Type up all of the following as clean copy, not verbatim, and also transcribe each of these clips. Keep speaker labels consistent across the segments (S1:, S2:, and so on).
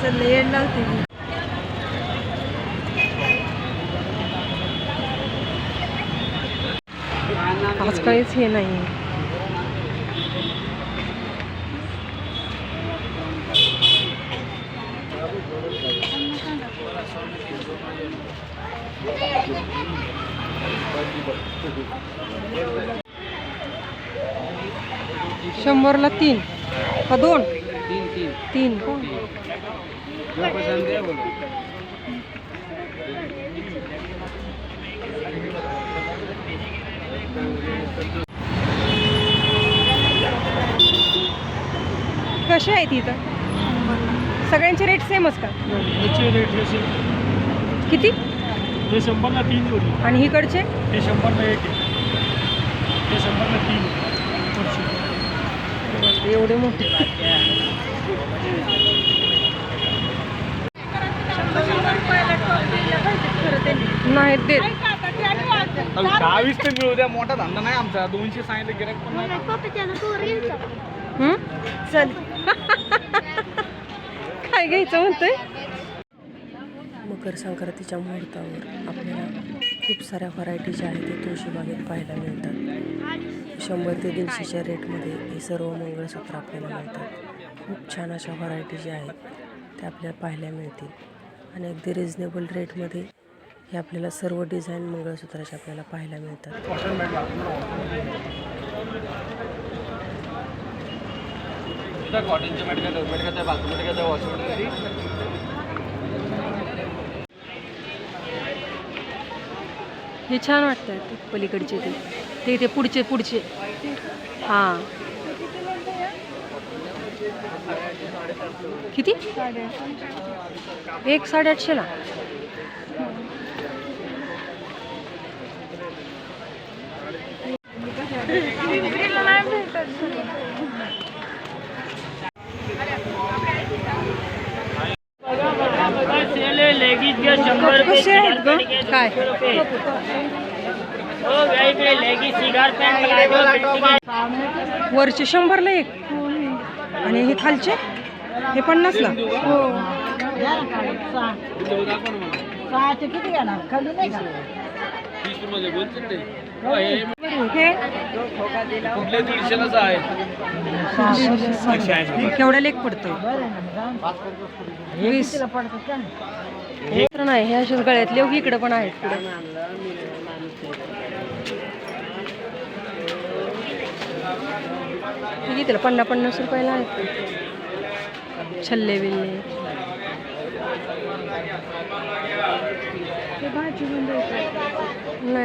S1: चल येड लावते मी. आज काहीच हे नाही. शंभरला 3 का 2? 3 का? कसे आहेत इथं? सगळ्यांचे रेट सेमच का? किती?
S2: हे 100ला 3 जोडी
S1: आणि इकडचे?
S2: हे 100ला 1 हे 100ला 3.
S1: एवढे मोठे नाहीत देत.
S2: 22 तर मिळू द्या. मोठा धंदा नाही आमचा. 200 सांगितलं गिराईक पण नाही.
S1: चल काय घ्यायचं म्हणतोय? मकर संक्रांतीच्या मुहूर्तावर आपल्याला खूप साऱ्या व्हरायटी ज्या आहेत ते तुळशीबागेत पाहायला मिळतात. 100 ते 150च्या रेटमध्ये हे सर्व मंगळसूत्र आपल्याला मिळतात. खूप छान अशा व्हरायटी ज्या आहेत त्या आपल्याला पाहायला मिळतील आणि अगदी रिजनेबल रेटमध्ये हे आपल्याला सर्व डिझाईन मंगळसूत्राचे आपल्याला पाहायला मिळतात.
S2: कॉटनचे मॅट घेतात, बाथरूम घेतात, वॉशिंग.
S1: हे छान वाटतं ते पलीकडचे ते पुढचे हां. किती? 1 850ला. कसे आहेत ग? काय वरचे 100ला 1 आणि हे खालचे हे 50ला. हो केवढ्या लेख पडतो? 20 तर नाही. हे अशाच गळ्यातले इकडे पण आहेत. पुढे 50 रुपयाला आहेत. छल्ले बिल्ले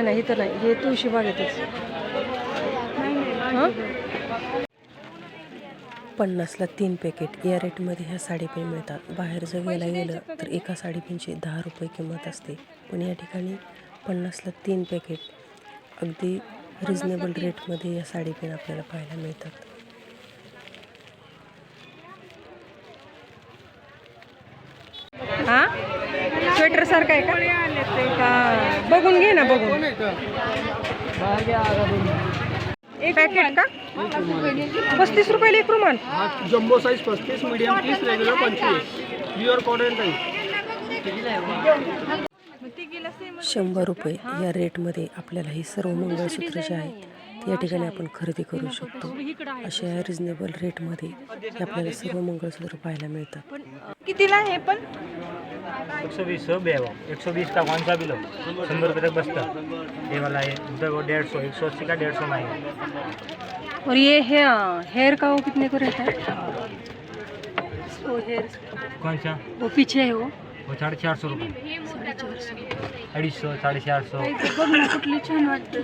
S1: नाही इथं नाही. हे तुळशी बागेतच. 50ला 3 पॅकेट या रेटमध्ये ह्या साडीपेन मिळतात. बाहेर जर गेलं तर एका साडीपेनची 10 रुपये किंमत असते, पण या ठिकाणी 50ला 3 पॅकेट अगदी रिजनेबल रेटमध्ये या साडीपेन आपल्याला पाहायला मिळतात. हां स्वेटर सारखं आहे का? हां बघून घे ना. बघून एक पॅकेट का? 35 रुपयाला 1 रुमाल.
S2: Jumbo size 35, medium 30, regular 25. Pure cotton ताई.
S1: 100 रुपये या रेटमध्ये आपल्याला ही सर्व मंगळसूत्र जे आहेत या ठिकाणी आपण खरेदी करू शकतो. अशा या रिजनेबल रेटमध्ये आपल्याला सर्व मंगळसूत्र पाहायला मिळतात. कितीला हे पण?
S2: 120 बेवा 120 का कौन सा भी लो 100 रुपये तक बचता. ये वाला है 150, 180 का 150 में है.
S1: और ये हेयर का वो कितने को रहता है? वो हेयर
S2: कौन सा?
S1: वो पीछे है वो
S2: 450 रुपये. 250, 450.
S1: बघ ना कुठले छान वाटतं.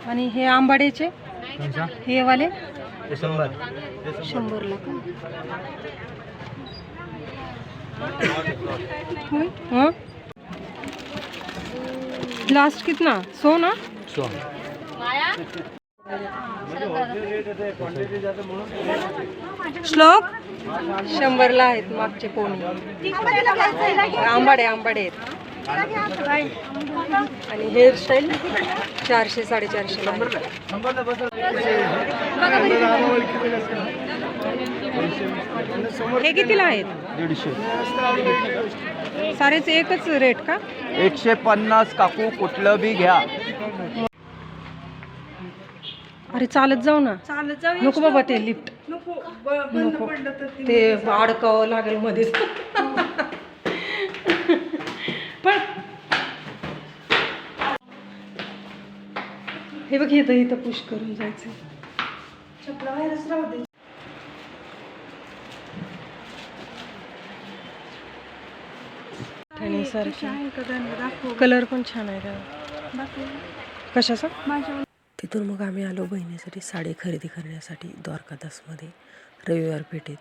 S1: आणि हे आंबाड्याचे
S2: कौन सा?
S1: हे वाले
S2: 100
S1: ला का? लास्ट कितना? 100 ना?
S2: 100.
S1: श्लोक 100ला आहेत मागचे पोणी. आंबाडे आहेत. आणि हेअरस्टाईल 400 450. हे कितीला आहेत?
S3: 150.
S1: सारेच एकच रेट का?
S3: 150 काकू, कुठलं बी घ्या.
S1: अरे चालत जाऊ ना.
S4: चालत जाऊ.
S1: नको बाबा ते लिफ्ट
S4: नको बंद
S1: नको.
S4: पडलं तर
S1: ते अडकावं लागेल मध्येच. पण हे बघ इथं इथं पुश करून जायचं.
S4: चपला बाहेरच राहू दे.
S1: ठाण्यासारखी
S4: आहे का त्यांना दाखव.
S1: कलर पण छान आहे त्याला.
S4: दाखव.
S1: कशाचा?
S4: माझ्या
S1: तिथून मग आम्ही आलो बहिणीसाठी साडी खरेदी करण्यासाठी द्वारकादासमध्ये रविवार पेठेत.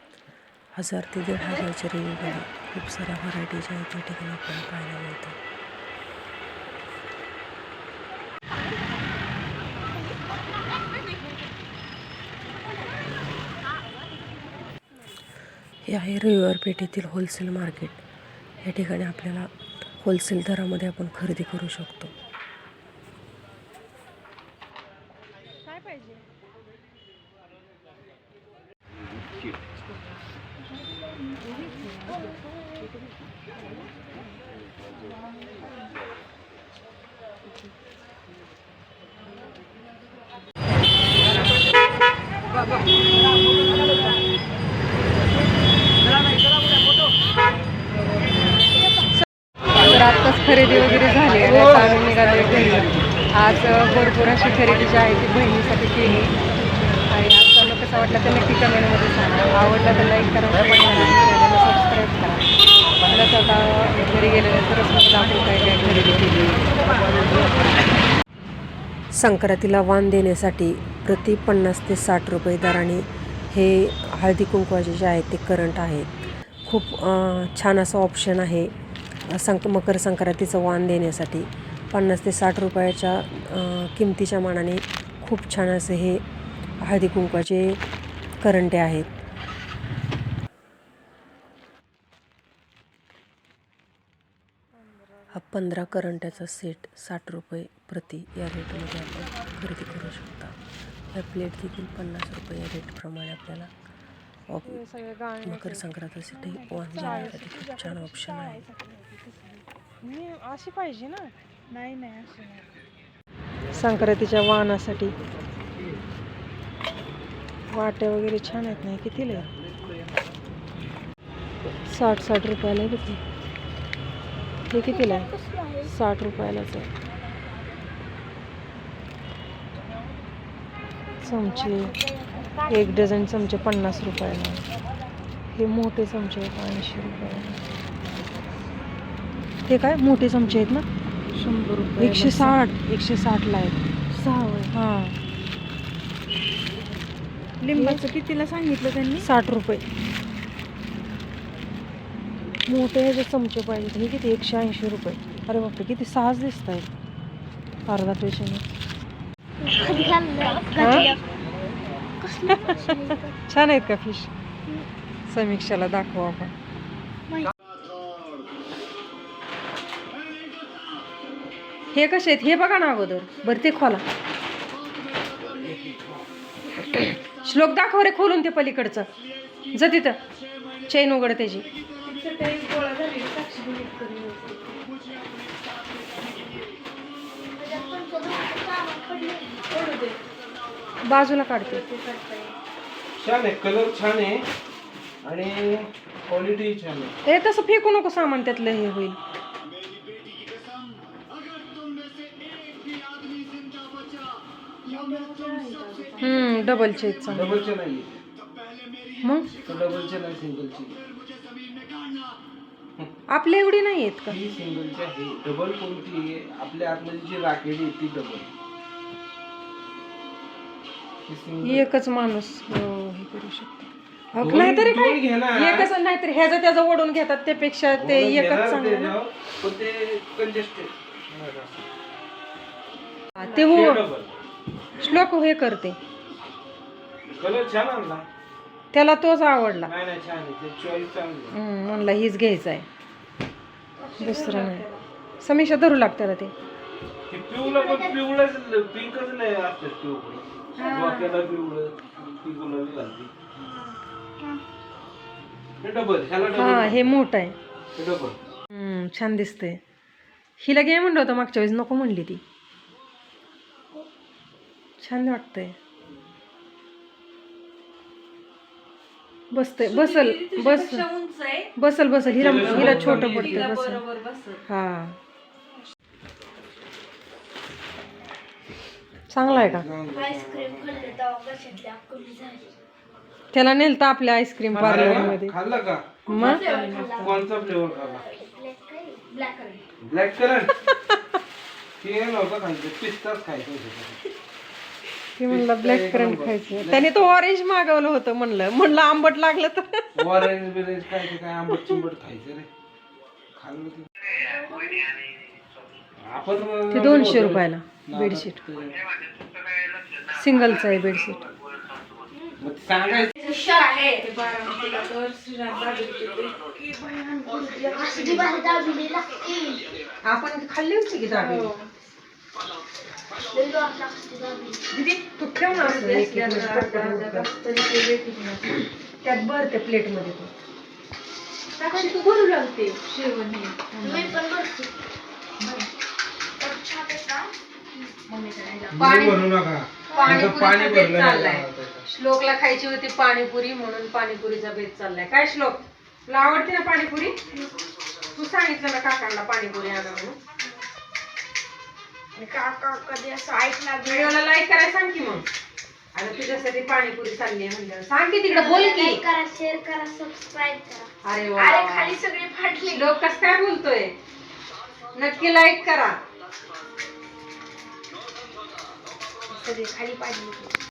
S1: 1000 ते 1500च्या रेंजमध्ये खूप साऱ्या व्हरायटीज आहेत त्या ठिकाणी आपल्याला पाहायला मिळतात. हे आहे रविवार पेठेतील होलसेल मार्केट. या ठिकाणी आपल्याला होलसेल दरामध्ये आपण खरेदी करू शकतो.
S4: काय पाहिजे?
S1: तर आत्ताच खरेदी वगैरे झाली आणि आता आम्ही निघालो घरी. आज भरपूर अशी खरेदी जी आहे ती बहिणीसाठी केली आणि आजचा मग कसा वाटला तर नक्की कमेंटमध्ये सांगा. आवडला तर लाईक करा, सबस्क्राईब करा. परत आता घरी गेल्यानंतरच मग दाखवू काय काय खरेदी केली. संक्रांतीला वाण देण्यासाठी प्रति 50 ते 60 रुपये दराने हे हळदी कुंकवाचे जे आहेत ते करंट आहेत. खूप छान असं ऑप्शन आहे मकर संक्रांतीचं वाण देण्यासाठी. 50 ते 60 रुपयाच्या किमतीच्या मानाने खूप छान असे हे हळदी कुंकवाचे करंटे आहेत. हा 15 करंट्याचा सेट 60 रुपये प्रति या रेटमध्ये आपण खरेदी करू शकता. या प्लेट देखील 50 रुपये या रेटप्रमाणे आपल्याला मकर संक्रांतीसाठी वाण देण्यासाठी खूप छान ऑप्शन आहे.
S4: अशी पाहिजे ना? नाही नाही अशी नाही.
S1: संक्रांतीच्या वाणासाठी वाट्या वगैरे छान आहेत. नाही कितीला आहे? 60 रुपयाला आहे. किती हे कितीला आहे? 60 रुपयालाच आहे. चमचे 1 डझन चमचे 50 रुपयाला. हे मोठे चमचे आहेत 80 रुपयाला. हे काय मोठे चमचे आहेत ना?
S4: 100 रुपये.
S1: 160ला आहेत.
S4: 6 होय.
S1: हां
S4: लिंबाचं कितीला सांगितलं त्यांनी?
S1: 60 रुपये. मोठे ह्याचे चमचे पाहिजेत. हे किती? 180 रुपये. अरे बापरे किती 6 दिसत आहेत अर्धा पेशेने. छान आहेत का फिश? समीक्षाला दाखवू आपण. हे कसे आहेत हे बघा ना अगोदर. बरं ते खोला. श्लोक दाखव रे खोलून ते पलीकडचं. जा तिथं चैन उघड त्याची. बाजूला काढते.
S3: छान आहे, कलर छान आहे आणि क्वालिटी छान आहे.
S1: हे तसं फेकू नको सामान, त्यातलं हे होईल. डबलचे
S3: डबलचे नाही
S1: मग
S3: डबलचे नाही, सिंगलचे.
S1: आपल्या एवढी नाही आहेत का?
S3: ही सिंगलची आहे. डबल कोणती आहे? आपल्या आतमध्ये जी राखेली आहे ती डबल.
S1: एकच माणूस हे करू शकतो. नाहीतरी काय एकच, नाहीतरी ह्याचं त्याचं ओढून घेतात त्यापेक्षा ते एकच चांगलं ना. ते हो श्लोक हे करते
S3: कलर छान आणला
S1: त्याला, तोच आवडला.
S3: नाही नाही छान आहे, ते चॉईस चांगली आहे.
S1: म्हणला हीच घ्यायचा आहे, दुसरं नाही. समीक्षा धरू लागतं ते.
S3: पिवळं पण पिवळंच पिंकच नाही असतं. पिवळं डोक्याला पिवळं ती गुलाबी घालते. हे डबल, ह्याला
S1: हा
S3: डबल,
S1: हे मोठं आहे.
S3: हे डबल.
S1: छान दिसतंय. हिला घे म्हणलं होतं मागच्या वेळेस, नको म्हणली ती. छान वाटतंय. बसतंय, बसल बसल बसल. हिला हिला छोटं पडतंय. बसल. हा चांगला आहे का?
S5: आईस्क्रीम खाल्ले तेव्हा कशातली अक्कली झाली.
S1: त्याला नेलतं आपल्या आईस्क्रीम पार्लर मध्ये.
S3: खाल्ला का?
S1: मग
S3: कोणचा फ्लेवर खाल्ला?
S5: Black current.
S3: Black current. ते नव्हतं खायचं, पिस्ताच खायचं होतं.
S1: ती म्हणलं ब्लॅक करंट खायचं. त्याने तो ऑरेंज मागवलं होतं. म्हणलं आंबट लागलं तर.
S3: ऑरेंज बिरेंज काय ते काय आंबट चिंबट खायचं रे. खाल्लं ते. आपण
S1: ते 200 रुपयाला बेडशीट. सिंगलचं आहे बेडशीट.
S3: मग सांगायचं
S5: असली भारी दाबलेली लागते.
S1: आपण खाल्ली होती की दाबी?
S5: लई गावात लागते दाबलेली.
S1: दीदी तू ठेव ना असं एक एक त्यात भर त्या प्लेट मध्ये. तू भरू लागते
S5: मी पण भरते.
S3: पाणी भरू नका. पाणी भरलं.
S1: श्लोकला खायची होती पाणीपुरी, म्हणून पाणीपुरीचा बेत चाललाय. काय श्लोक, तुला आवडते ना पाणीपुरी? तू सांगितलं ना काकांना पाणीपुरी आणा म्हणून.
S4: काका कधी असं ऐकणार
S1: व्हिडिओला लाईक करायला सांग की मग. आता तुझ्यासाठी पाणीपुरी चालली आहे म्हणलं सांग की तिकडे, बोल की.
S5: लाईक करा, शेअर करा, सबस्क्राईब करा.
S1: अरे
S4: अरे
S1: वा,
S4: खाली सगळी फाटली.
S1: श्लोक कसं काय बोलतोय? नक्की लाईक करा.
S5: सगळी खाली पाडली.